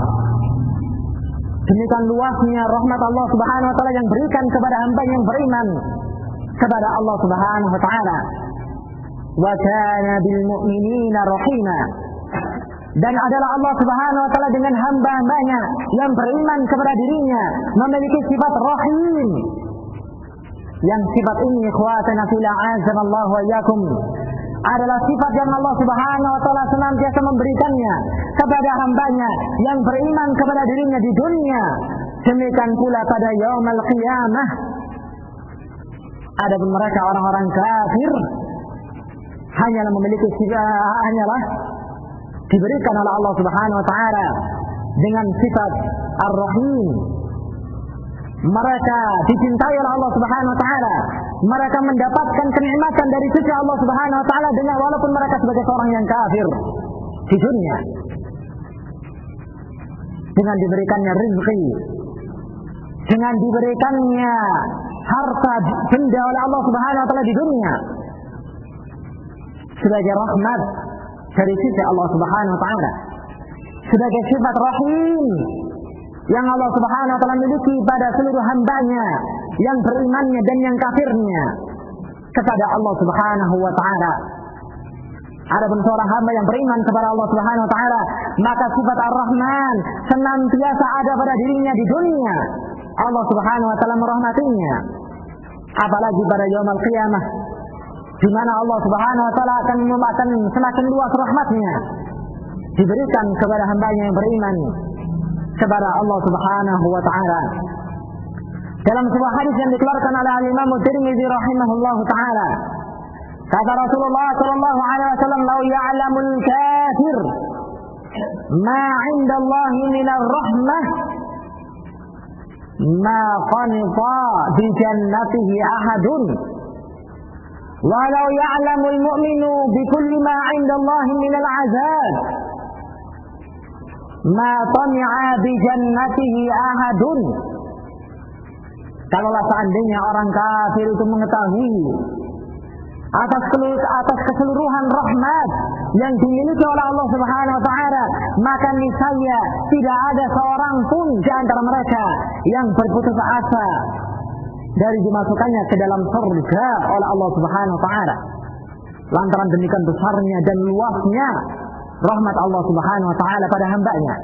S1: Demikian luasnya rahmat Allah Subhanahu wa taala yang berikan kepada hamba yang beriman kepada Allah Subhanahu wa taala. Wa kana bil mu'minina rahima. Dan adalah Allah Subhanahu wa taala dengan hamba-hambanya yang beriman kepada dirinya memiliki sifat rahim. Yang sifat ini ikhwatana fillah, azanallahu wa iyyakum, adalah sifat yang Allah Subhanahu wa taala senantiasa memberikannya kepada hambanya yang beriman kepada dirinya di dunia, demikian pula pada yaumul qiyamah. Adapun mereka orang-orang kafir hanyalah memiliki hanyalah diberikan oleh Allah Subhanahu wa taala dengan sifat Ar-Rahim. Mereka dicintai oleh Allah Subhanahu wa taala. Mereka mendapatkan kenikmatan dari sisi Allah Subhanahu wa taala dengan walaupun mereka sebagai seorang yang kafir di dunia. Dengan diberikannya rezeki, dengan diberikannya harta benda oleh Allah Subhanahu wa taala di dunia sebagai rahmat dari sisi Allah Subhanahu wa taala, sebagai sifat rahim yang Allah Subhanahu wa taala miliki pada seluruh hambanya yang berimannya dan yang kafirnya kepada Allah Subhanahu wa taala. Adapun seorang hamba yang beriman kepada Allah Subhanahu wa taala, maka sifat Ar-Rahman senantiasa ada pada dirinya di dunia. Allah Subhanahu wa taala merahmatinya. Apalagi pada yaumul qiyamah, di mana Allah Subhanahu wa taala akan semakin luas rahmatnya diberikan kepada hambanya yang beriman kepada Allah Subhanahu wa taala. Dalam sebuah hadis yang dikeluarkan oleh Imam Tirmidzi rahimahullahu taala, kata Rasulullah sallallahu alaihi wasallam, "Lau ya'lamul kafir ma 'inda Allah min ar-rahmah ma qanita bi jannatihi ahadun walau ya'lamul mu'minu bi kulli ma 'inda Allah min al-'azab ma tami'a bi jannatihi ahadun." Kalaulah seandainya orang kafir itu mengetahui atas keseluruhan rahmat yang dimiliki oleh Allah Subhanahu wa taala, maka niscaya tidak ada seorang pun di antara mereka yang berputus asa dari dimasukkannya ke dalam surga oleh Allah Subhanahu wa taala. Lantaran demikian besarnya dan luasnya rahmat Allah Subhanahu wa taala pada hambanya.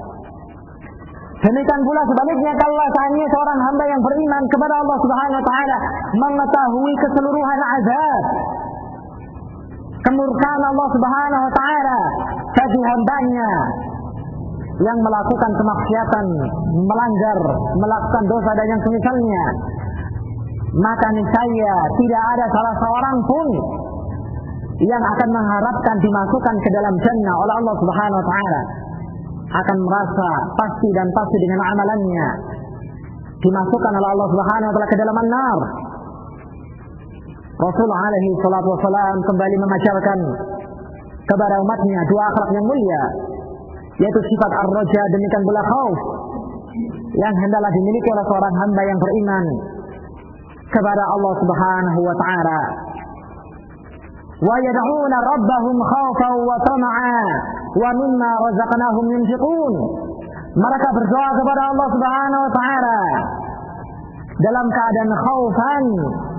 S1: Demikian pula sebaliknya, kalau seandainya seorang hamba yang beriman kepada Allah Subhanahu wa taala mengetahui keseluruhan azab, kemurkaan Allah Subhanahu wa taala bagi hambanya yang melakukan kemaksiatan, melanggar, melakukan dosa dan yang semisalnya, maka niscaya tidak ada salah seorang pun yang akan mengharapkan dimasukkan ke dalam jannah oleh Allah Subhanahu wa taala, akan merasa pasti dan pasti dengan amalannya dimasukkan oleh Allah Subhanahu wa taala ke dalam an-nar. Rasulullah alaihi salatu wasalam kembali memasyarkan kepada umatnya dua akhlak yang mulia, yaitu sifat ar-raja, demikian pula khauf, yang hendaklah dimiliki oleh seorang hamba yang beriman kepada Allah Subhanahu wa taala. Wa yad'una rabbahum khaufan wa tama'a wa mimma razaqnahum yunfiqun. Mereka berdoa kepada Allah Subhanahu wa taala dalam keadaan khaufan,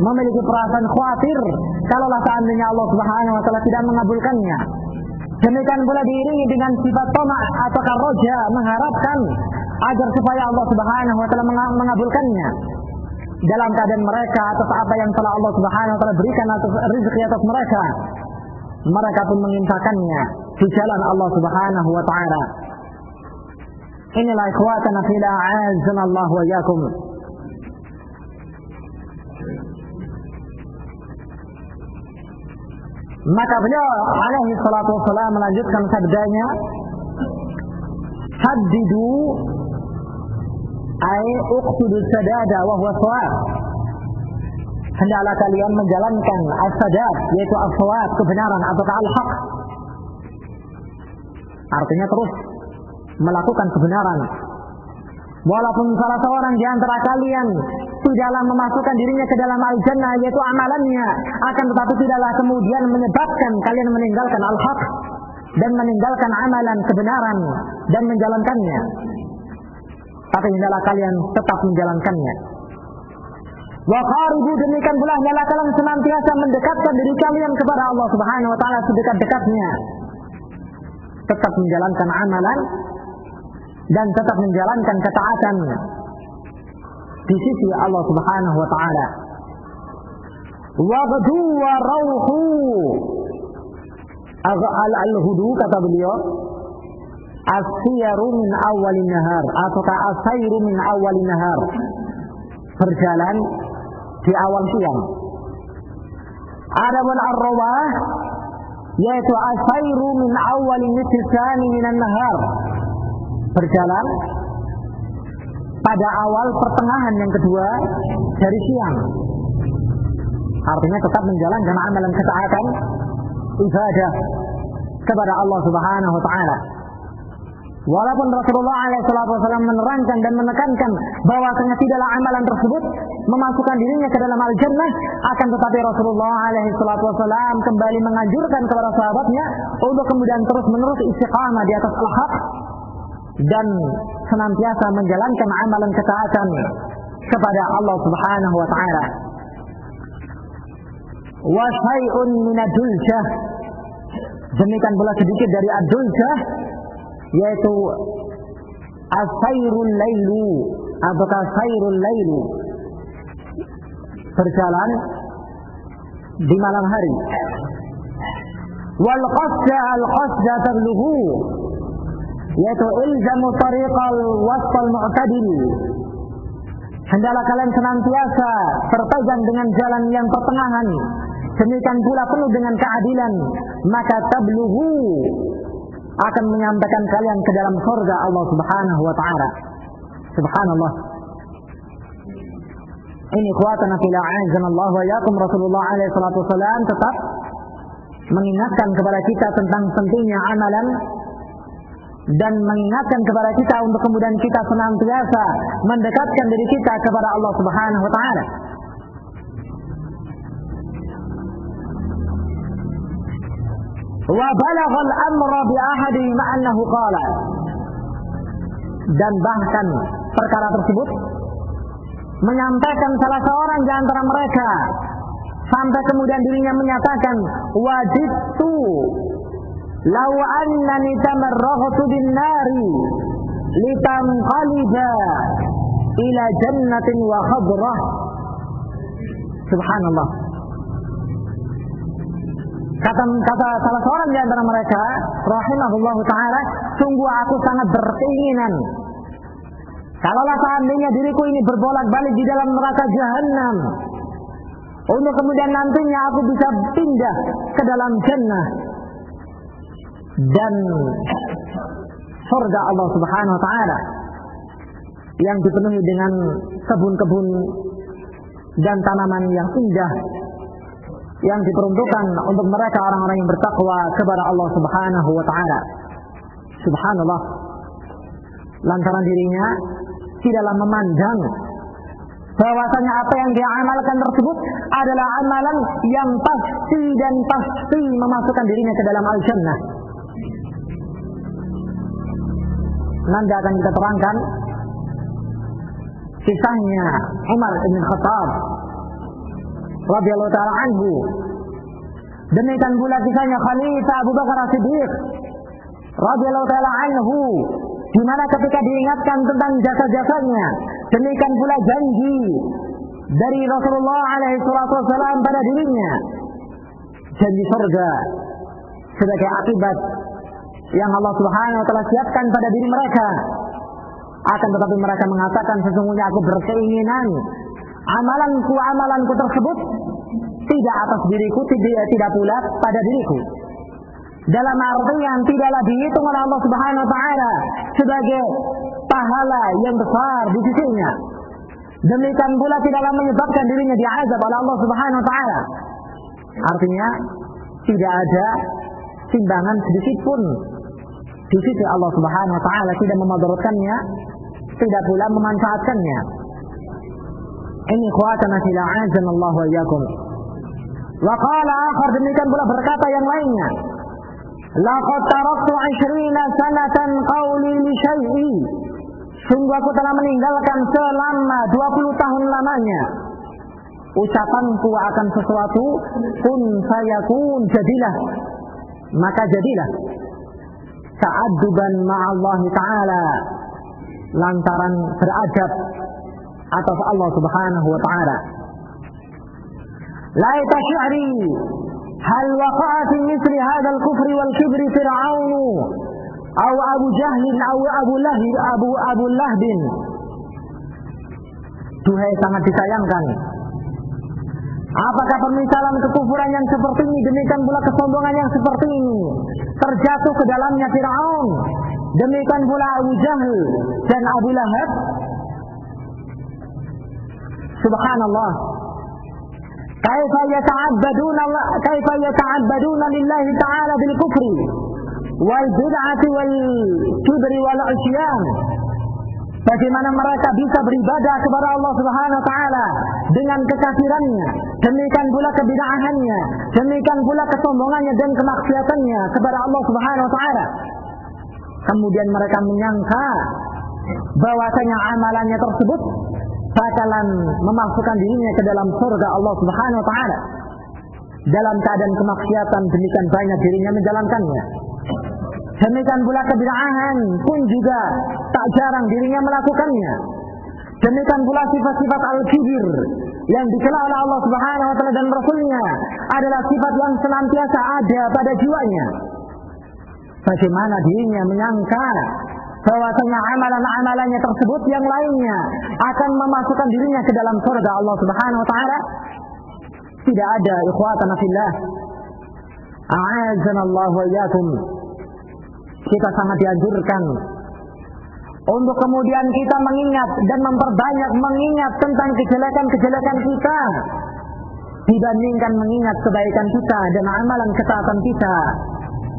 S1: memiliki perasaan khawatir kalaulah seandainya Allah Subhanahu wa taala tidak mengabulkannya. Demikian pula diiringi dengan sifat tama' atau roja, mengharapkan agar supaya Allah Subhanahu wa taala mengabulkannya. Dalam keadaan mereka atas apa yang telah Allah Subhanahu wa taala berikan atas rezeki atas mereka, mereka pun menginfakkannya di jalan Allah Subhanahu wa taala. Inilah ikhwatana fillah, a'azzanallahu wa iyyakum. Maka beliau alaihi salatu wassalam melanjutkan sabdanya, haddidu ay uqsidu sadada wa huwa shawab. Hendaklah kalian menjalankan as-sadad, yaitu as-shawab, kebenaran atau al-haq. Artinya terus melakukan kebenaran. Walaupun salah seorang di antara kalian tidaklah memasukkan dirinya ke dalam al-jannah, yaitu amalannya, akan tetapi tidaklah kemudian menyebabkan kalian meninggalkan al-haq dan meninggalkan amalan kebenaran dan menjalankannya. Tapi hendaklah kalian tetap menjalankannya. Wa qaribu, demikian pula hendaklah kalian senantiasa mendekatkan diri kalian kepada Allah Subhanahu wa taala sedekat-dekatnya. Tetap menjalankan amalan dan tetap menjalankan ketaatan di sisi Allah Subhanahu wa taala. Wa ghadu wa rauhu, al-hudu kata beliau, as-siyaru min awalin nahar atau as-sayru min awalin nahar, berjalan di awal siang. Adapun ar-rawah yaitu as-sayru min awalin nisfani minan nahar, berjalan pada awal pertengahan yang kedua dari siang. Artinya tetap menjalankan amalan ketaatan ibadah kepada Allah Subhanahu wa taala. Walaupun Rasulullah SAW menerangkan dan menekankan bahwasanya tidaklah amalan tersebut memasukkan dirinya ke dalam al-jannah, akan tetapi Rasulullah SAW kembali menganjurkan kepada sahabatnya untuk kemudian terus menerus istiqamah di atas al-haq dan senantiasa menjalankan amalan ketaatan kepada Allah Subhanahu wa taala. Wa syai'un minad-dulsah, Demikian pula sedikit dari ad-dulcah, yaitu as-sayrul lailu, apakah sayrul lailu, berjalan di malam hari. Wal qasda al-qasda tablughu, yaitu ilzamu tariqal wasfal mu'tadil. Hendaklah kalian senantiasa berpegang dengan jalan yang pertengahan, demikian pula penuh dengan keadilan, maka tablughu, akan menyampaikan kalian ke dalam surga Allah Subhanahu wa taala. Subhanallah. Ini ikhwatana fillah, a'azzanallahu wa iyyakum, Rasulullah alaihi salatu wasallam tetap mengingatkan kepada kita tentang pentingnya amalan dan mengingatkan kepada kita untuk kemudian kita senantiasa mendekatkan diri kita kepada Allah Subhanahu wa taala. Wa balagha al-amra bi ahadihim annahu qala, dan bahkan perkara tersebut menyampaikan salah seorang di antara mereka sampai kemudian dirinya menyatakan, wajidtu law annani tamarrahtu bin nari litanqalida ila jannatin wa khadrah. Subhanallah. Kata salah seorang di antara mereka, rahimahullahu taala, sungguh aku sangat berkeinginan kalaulah seandainya diriku ini berbolak-balik di dalam neraka jahanam, untuk kemudian nantinya aku bisa pindah ke dalam jannah dan surga Allah Subhanahu wa taala yang dipenuhi dengan kebun-kebun dan tanaman yang indah, yang diperuntukkan untuk mereka orang-orang yang bertakwa kepada Allah Subhanahu wa taala. Subhanallah. Lantaran dirinya tidaklah memandang bahwasanya apa yang dia amalkan tersebut adalah amalan yang pasti dan pasti memasukkan dirinya ke dalam al-jannah. Nanti akan kita terangkan kisahnya Umar bin Khattab radhiyallahu ta'ala anhu. Demikian pula kisahnya Khalifah Abu Bakar As-Siddiq radhiyallahu ta'ala anhu, di mana ketika diingatkan tentang jasa-jasanya, demikian pula janji dari Rasulullah alaihi salatu wasallam pada dirinya, janji surga sebagai akibat yang Allah Subhanahu wa taala siapkan pada diri mereka. Akan tetapi mereka mengatakan, sesungguhnya aku berkeinginan amalanku tersebut tidak atas diriku, tidak pula pada diriku. Dalam artian tidaklah dihitung oleh Allah Subhanahu wa taala sebagai pahala yang besar di sisinya. Demikian pula tidaklah menyebabkan dirinya diazab oleh Allah Subhanahu wa taala. Artinya tidak ada timbangan sedikit pun di sisi Allah Subhanahu wa taala, tidak memudaratkannya, tidak pula memanfaatkannya. Ini ikhwatana fillah, a'azzanallahu wa iyyakum. Wa qala akhar, demikian pula berkata yang lainnya, laqad taraktu 20 sanatan qawli li syai'i, sungguh aku telah meninggalkan selama 20 tahun lamanya ucapanku akan sesuatu, kun fayakun, jadilah, maka jadilah, ta'adduban ma'allahi ta'ala, lantaran beradab atas Allah Subhanahu wa ta'ala. Laita syi'ri hal waqa'a fi misli hadzal kufri wal kibri fir'aun aw Abu Jahl aw Abu Lahb. Duhai, sangat disayangkan, apakah permisalan kekufuran yang seperti ini, demikian pula kesombongan yang seperti ini terjatuh ke dalamnya Fir'aun, demikian pula Abu Jahl dan Abu Lahab. Subhanallah. Kaifa yata'abbaduna lillahi ta'ala bil kufri wal bid'ati wal kibri wal 'isyan. Bagaimana mereka bisa beribadah kepada Allah Subhanahu wa taala dengan kekafirannya, demikian pula kebid'ahannya, demikian pula kesombongannya dan kemaksiatannya kepada Allah Subhanahu wa taala. Kemudian mereka menyangka bahwasanya amalannya tersebut bakalan memasukkan dirinya ke dalam surga Allah Subhanahu wa taala. dalam keadaan kemaksiatan, demikian banyak dirinya menjalankannya. Demikian pula kebid'ahan pun juga tak jarang dirinya melakukannya. Demikian pula sifat-sifat al-kibir yang dicela oleh Allah Subhanahu wa taala dan Rasulnya adalah sifat yang senantiasa ada pada jiwanya. Bagaimana dirinya menyangka bahwasanya amalan-amalannya tersebut yang lainnya akan memasukkan dirinya ke dalam surga Allah Subhanahu wa taala? Tidak ada, ikhwatana fillah. A'azzanallahu wa iyyakum. Kita sangat dianjurkan untuk kemudian kita mengingat dan memperbanyak mengingat tentang kejelekan-kejelekan kita dibandingkan mengingat kebaikan kita dan amalan ketaatan kita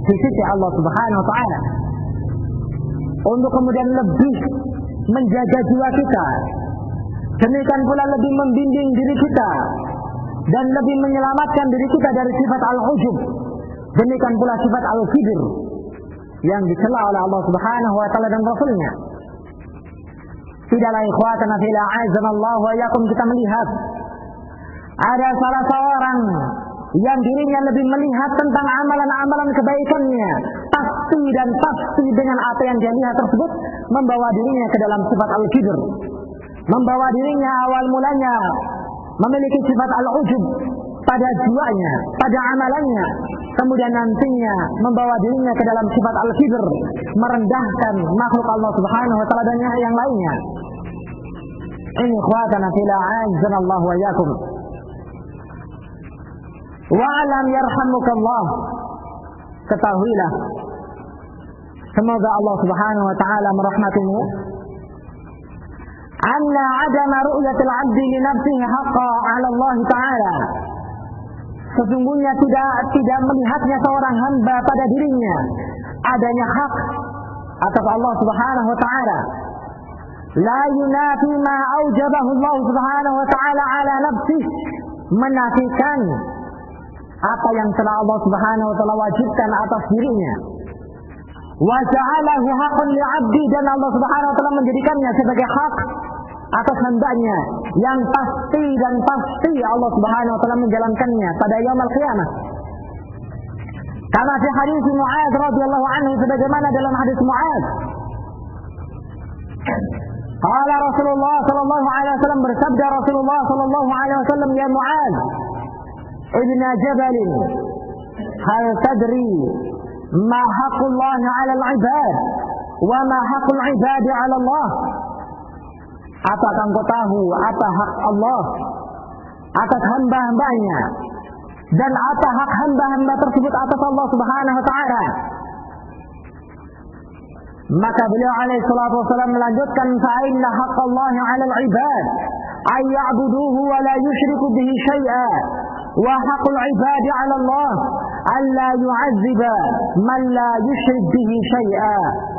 S1: di sisi Allah Subhanahu wa taala. Untuk kemudian lebih menjaga jiwa kita, demikian pula lebih membimbing diri kita dan lebih menyelamatkan diri kita dari sifat al-ujub, demikian pula sifat al-kibir yang dicela oleh Allah Subhanahu wa taala dan Rasulnya. Tidaklah ikhwatana fillah azanallahu wa iyyakum kita melihat ada salah seorang yang dirinya lebih melihat tentang amalan-amalan kebaikannya pasti dengan apa yang dia lihat tersebut membawa dirinya ke dalam sifat al-kibir, membawa dirinya awal mulanya memiliki sifat al-ujub pada jiwanya, pada amalannya, kemudian nantinya membawa dirinya ke dalam sifat al-kibir, merendahkan makhluk Allah Subhanahu wa taala dan yang lainnya. Ini ikhwatana fillah azanallahu wa iyyakum. Wa'alam yarhamukallah. Ketahuilah, semoga Allah Subhanahu wa taala merahmatimu, anna adama ru'yatil 'abdi li nafsihi haqqan 'ala Allah taala. Sesungguhnya tidak melihatnya seorang hamba pada dirinya adanya hak atas Allah Subhanahu wa taala. La yunafi ma aujabahu Allah Subhanahu wa taala 'ala nafsihi, menafikan apa yang telah Allah Subhanahu wa taala wajibkan atas dirinya. Wa ja'alahu haqqan li 'abdi, dan Allah Subhanahu wa taala menjadikannya sebagai hak atas hambanya yang pasti Allah Subhanahu wa taala menjalankannya pada yaumul qiyamah. Kama fi hadis Mu'adz radhiyallahu anhu, sebagaimana dalam hadis Mu'adz, qala Rasulullah sallallahu alaihi wasallam, bersabda Rasulullah sallallahu alaihi wasallam, ya Mu'adz ibn Jabal, hal tadri ma haqqullah 'ala al-'ibad wa ma haqqul 'ibad 'ala Allah? Apakah engkau tahu apa hak Allah atas hamba-hambanya dan apa hak hamba-hamba tersebut atas Allah Subhanahu wa taala? Maka beliau alaihi salatu wasallam melanjutkan, fa inna haqqallahi 'ala al-'ibad ay ya'buduhu wa la yusyriku bihi syai'a, wa haqqul 'ibadi 'ala Allah alla yu'azziba man la yusyrik bihi syai'a.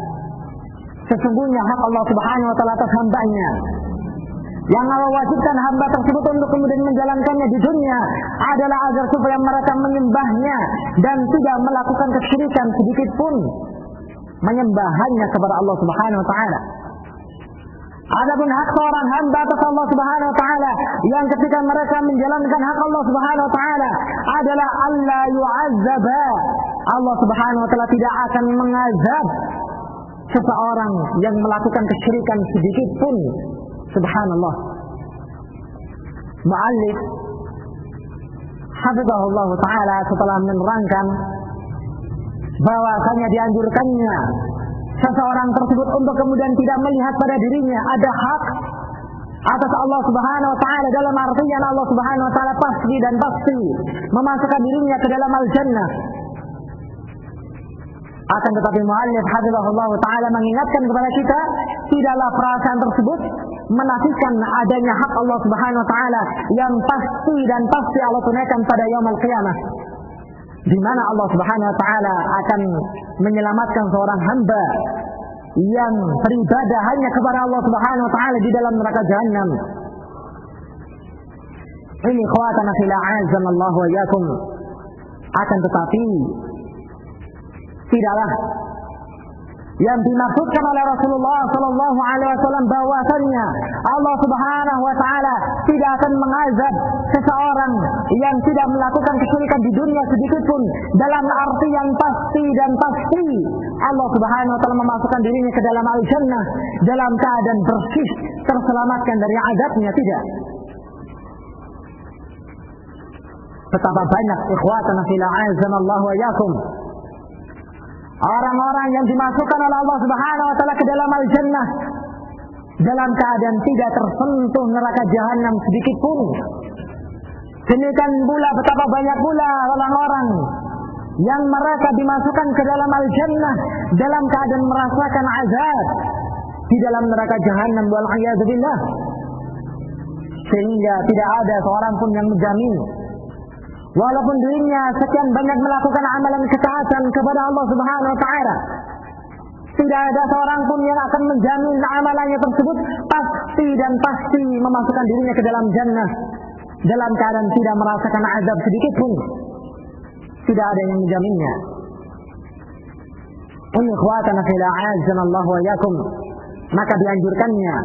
S1: Sesungguhnya hak Allah Subhanahu wa taala atas hambanya yang Allah wajibkan hamba tersebut untuk kemudian menjalankannya di dunia adalah agar supaya mereka menyembahnya dan tidak melakukan kesyirikan sedikit pun, menyembah hanya kepada Allah Subhanahu wa taala. Adapun hak seorang hamba atas Allah Subhanahu wa taala yang ketika mereka menjalankan hak Allah Subhanahu wa taala adalah alla yu'azzaba. Allah Subhanahu wa taala tidak akan mengazab seseorang yang melakukan kesyirikan sedikit pun. Subhanallah. Mu'allif hafizahullah ta'ala setelah menerangkan bahwasanya dianjurkannya seseorang tersebut untuk kemudian tidak melihat pada dirinya ada hak atas Allah Subhanahu wa taala, dalam artian Allah Subhanahu wa taala pasti memasukkan dirinya ke dalam al-jannah. Akan tetapi mu'allif hafizahullah ta'ala mengingatkan kepada kita, tidaklah perasaan tersebut menafikan adanya hak Allah Subhanahu wa taala yang pasti Allah tunaikan pada yaumul qiyamah, di mana Allah Subhanahu wa taala akan menyelamatkan seorang hamba yang beribadah hanya kepada Allah Subhanahu wa taala di dalam neraka Jahannam. Ini khawatana fillah azanallahu wa iyyakum. Akan tetapi tidaklah yang dimaksudkan oleh Rasulullah sallallahu alaihi wasallam bahwasanya Allah Subhanahu wa taala tidak akan mengazab seseorang yang tidak melakukan kesyirikan di dunia sedikit pun, dalam arti yang pasti dan pasti Allah Subhanahu wa taala memasukkan dirinya ke dalam al-jannah dalam keadaan bersih, terselamatkan dari azabnya, tidak. Betapa banyak ikhwatana fil a'azzanallahu wa iyyakum orang-orang yang dimasukkan oleh Allah Subhanahu wa taala ke dalam al-jannah dalam keadaan tidak tersentuh neraka jahanam sedikit pun. Demikian pula betapa banyak pula orang-orang yang mereka dimasukkan ke dalam al-jannah dalam keadaan merasakan azab di dalam neraka jahanam, wal a'yadu billah. Sehingga tidak ada seorang pun yang menjamin, walaupun dirinya sekian banyak melakukan amalan ketaatan kepada Allah Subhanahu wa taala, tidak ada seorang pun yang akan menjamin amalannya tersebut pasti dan pasti memasukkan dirinya ke dalam jannah dalam keadaan tidak merasakan azab sedikit pun. Tidak ada yang menjaminnya. Ikhwatana fil a'azzanallahu wa iyyakum, maka dianjurkannya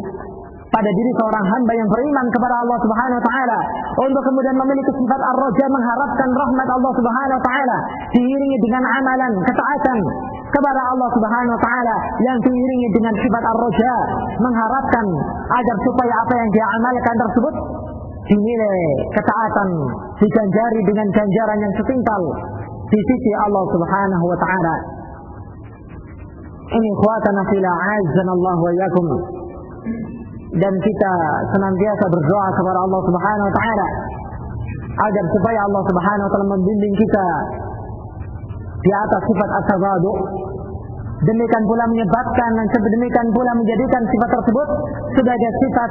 S1: pada diri seorang hamba yang beriman kepada Allah Subhanahu wa taala untuk kemudian memiliki sifat ar-raja, mengharapkan rahmat Allah Subhanahu wa taala, diiringi dengan amalan ketaatan kepada Allah Subhanahu wa taala yang diiringi dengan sifat ar-raja, mengharapkan agar supaya apa yang dia amalkan tersebut dinilai ketaatan, diganjari dengan ganjaran yang setimpal di sisi Allah Subhanahu wa taala. Ini ikhwatana fil a'azzanallahu wa iyyakum, dan kita senantiasa berdoa kepada Allah Subhanahu wa taala agar supaya Allah Subhanahu wa taala membimbing kita di atas sifat at-tawadu, demikian pula menyebabkan dan demikian pula menjadikan sifat tersebut sebagai sifat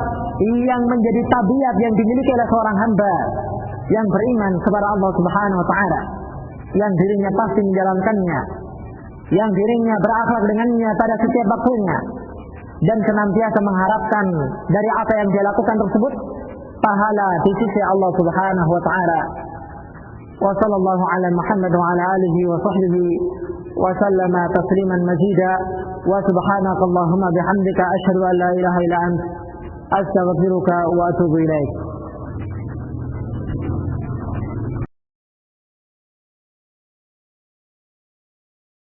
S1: yang menjadi tabiat yang dimiliki oleh seorang hamba yang beriman kepada Allah Subhanahu wa taala, yang dirinya pasti menjalankannya, yang dirinya berakhlak dengannya pada setiap waktunya, dan senantiasa mengharapkan dari apa yang dia lakukan tersebut pahala di sisi Allah Subhanahu wa taala. Wa sallallahu ala Muhammad wa ala alihi wa sahbihi wa sallama tasliman mazida. Wa subhanakallahumma bihamdika asyhadu an la ilaha illa anta astaghfiruka wa atubu ilaik.